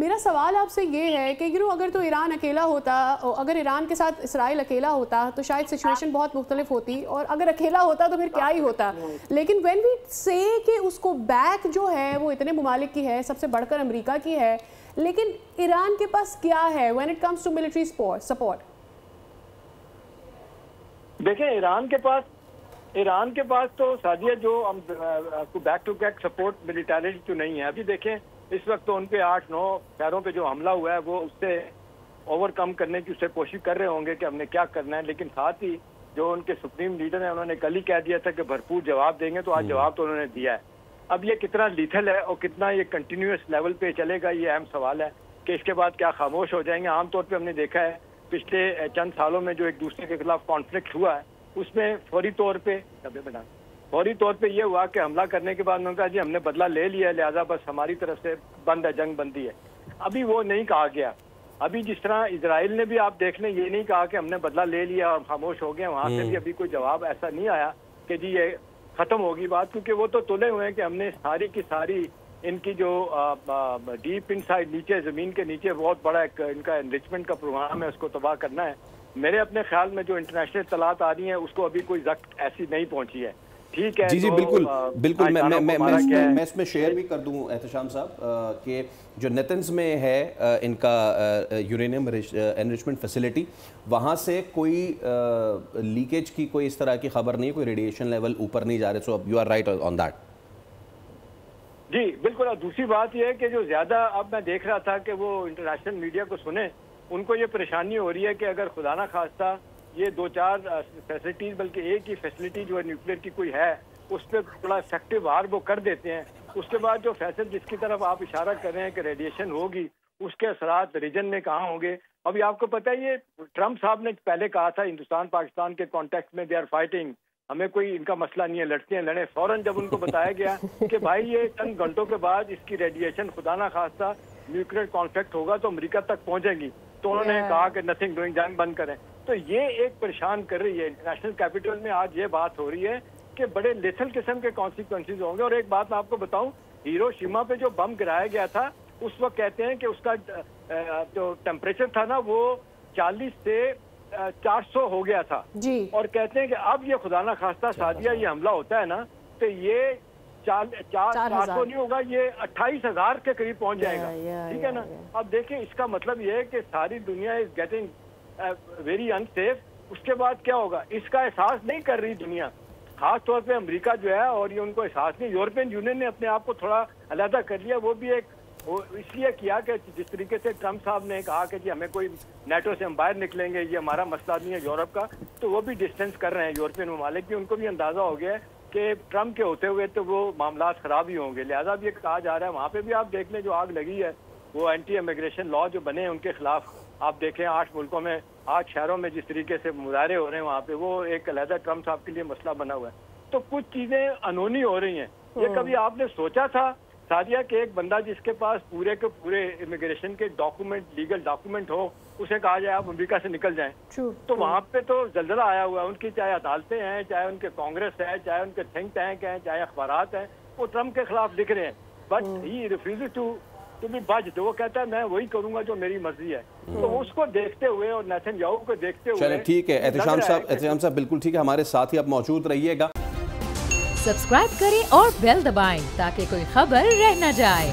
میرا سوال آپ سے یہ ہے کہ اگر تو ایران اکیلا ہوتا، اگر ایران کے ساتھ اسرائیل اکیلا ہوتا تو شاید سچویشن بہت مختلف ہوتی، اور اگر اکیلا ہوتا تو پھر کیا ہی ہوتا. لیکن وین وی سے کہ اس کو بیک جو ہے وہ اتنے ممالک کی ہے، سب سے بڑھ کر امریکہ کی ہے، لیکن ایران کے پاس کیا ہے when it comes to military support? دیکھیں ایران کے پاس تو سعدیہ جو back to back support military تو نہیں ہے. ابھی دیکھیں اس وقت تو ان پہ 8-9 شہروں پہ جو حملہ ہوا ہے وہ اس سے اوور کم کرنے کی کوشش کر رہے ہوں گے کہ ہم نے کیا کرنا ہے. لیکن ساتھ ہی جو ان کے سپریم لیڈر ہیں انہوں نے کل ہی کہہ دیا تھا کہ بھرپور جواب دیں گے، تو آج جواب تو انہوں نے دیا ہے. اب یہ کتنا لیتھل ہے اور کتنا یہ کنٹینیوس لیول پہ چلے گا، یہ اہم سوال ہے کہ اس کے بعد کیا خاموش ہو جائیں گے. عام طور پہ ہم نے دیکھا ہے پچھلے چند سالوں میں جو ایک دوسرے کے خلاف کانفلکٹ ہوا ہے اس میں فوری طور پہ یہ ہوا کہ حملہ کرنے کے بعد انہوں نے کہا جی ہم نے بدلہ لے لیا ہے، لہٰذا بس ہماری طرف سے بند ہے، جنگ بندی ہے. ابھی وہ نہیں کہا گیا. ابھی جس طرح اسرائیل نے بھی آپ دیکھ لیں یہ نہیں کہا کہ ہم نے بدلہ لے لیا اور خاموش ہو گئے، وہاں سے بھی ابھی کوئی جواب ایسا نہیں آیا کہ جی یہ ختم ہوگی بات، کیونکہ وہ تو تلے ہوئے ہیں کہ ہم نے ساری کی ساری ان کی جو ڈیپ ان سائڈ نیچے زمین کے نیچے بہت بڑا ایک ان کا انریچمنٹ کا پروگرام ہے، اس کو تباہ کرنا ہے. میرے اپنے خیال میں جو انٹرنیشنل اطلاعات آ رہی ہیں اس کو ابھی کوئی زخم ایسی نہیں پہنچی ہے. ٹھیک ہے جی بالکل میں اس میں شیئر بھی کر دوں احتشام صاحب کہ جو نیتنز میں ہے ان کا یورینیم انریچمنٹ فیسلٹی، وہاں سے کوئی لیکیج کی کوئی اس طرح کی خبر نہیں، کوئی ریڈیشن لیول اوپر نہیں جا رہے. So you are right on that. جی بالکل. اور دوسری بات یہ ہے کہ جو زیادہ اب میں دیکھ رہا تھا کہ وہ انٹرنیشنل میڈیا کو سنیں، ان کو یہ پریشانی ہو رہی ہے کہ اگر خدا نہ خواستہ یہ 2-4 فیسلٹیز بلکہ ایک ہی فیسلٹی جو ہے نیوکلیر کی کوئی ہے اس پہ تھوڑا افیکٹو وار وہ کر دیتے ہیں، اس کے بعد جو فیصل جس کی طرف آپ اشارہ کر رہے ہیں کہ ریڈیشن ہوگی اس کے اثرات ریجن میں کہاں ہوں گے. ابھی آپ کو پتہ ہے یہ ٹرمپ صاحب نے پہلے کہا تھا ہندوستان پاکستان کے کانٹیکٹ میں دے آر فائٹنگ، ہمیں کوئی ان کا مسئلہ نہیں ہے، لڑتے ہیں لڑیں. فوراً جب ان کو بتایا گیا کہ بھائی یہ چند گھنٹوں کے بعد اس کی ریڈیشن خدا نہ خواستہ نیوکلیر کانفلکٹ ہوگا تو امریکہ تک پہنچے گی، تو انہوں نے کہا کہ نتھنگ ڈوئنگ، جنگ بند کریں. تو یہ ایک پریشان کر رہی ہے. انٹرنیشنل کیپٹل میں آج یہ بات ہو رہی ہے کہ بڑے لیتھل قسم کے کانسیکوینسز ہوں گے. اور ایک بات میں آپ کو بتاؤں، ہیروشیما پہ جو بم گرایا گیا تھا اس وقت کہتے ہیں کہ اس کا جو ٹیمپریچر تھا نا وہ 40 سے 400 ہو گیا تھا جی. اور کہتے ہیں کہ اب یہ خدا نہ خواستہ سعدیہ یہ حملہ ہوتا ہے نا تو یہ 400 نہیں ہوگا، یہ 28,000 کے قریب پہنچ جائے گا. ٹھیک ہے نا. اب دیکھیں اس کا مطلب یہ ہے کہ ساری دنیا از گیٹنگ ویری انسیف. اس کے بعد کیا ہوگا اس کا احساس نہیں کر رہی دنیا، خاص طور پہ امریکہ جو ہے، اور یہ ان کو احساس نہیں. یورپین یونین نے اپنے آپ کو تھوڑا علیحدہ کر لیا، وہ بھی اس لیے کیا کہ جس طریقے سے ٹرمپ صاحب نے کہا کہ جی ہمیں کوئی نیٹو سے ہم باہر نکلیں گے، یہ ہمارا مسئلہ نہیں ہے یورپ کا، تو وہ بھی ڈسٹینس کر رہے ہیں یورپین ممالک بھی. ان کو بھی اندازہ ہو گیا ہے کہ ٹرمپ کے ہوتے ہوئے تو وہ معاملات خراب ہی ہوں گے، لہٰذا بھی کہا جا رہا ہے. وہاں پہ بھی آپ دیکھ لیں جو آگ لگی ہے وہ اینٹی امیگریشن لا جو بنے ہیں ان کے خلاف آپ دیکھیں 8 ملکوں میں 8 شہروں میں جس طریقے سے مظاہرے ہو رہے ہیں وہاں پہ، وہ ایک علیحدہ ٹرمپ صاحب کے لیے مسئلہ بنا ہوا ہے. تو کچھ چیزیں انہونی ہو رہی ہیں. یہ کبھی آپ نے سوچا تھا سعدیہ کہ ایک بندہ جس کے پاس پورے کے پورے امیگریشن کے ڈاکومنٹ، لیگل ڈاکومنٹ ہو، اسے کہا جائے آپ امریکہ سے نکل جائیں؟ تو وہاں پہ تو زلزلہ آیا ہوا ہے. ان کی چاہے عدالتیں ہیں، چاہے ان کے کانگریس ہے، چاہے ان کے تھنک ٹینک ہیں، چاہے اخبارات ہیں، وہ ٹرمپ کے خلاف لکھ رہے ہیں. But he refuses to be budged. وہ کہتا ہے میں وہی کروں گا جو میری مرضی ہے. تو اس کو دیکھتے ہوئے اور نیتن یاہو کو دیکھتے ہوئے چلیں ٹھیک ہے. احتشام صاحب بالکل ٹھیک ہے، ہمارے ساتھ ہی آپ موجود رہیے گا. سبسکرائب کریں اور بیل دبائیں تاکہ کوئی خبر رہ نہ جائے.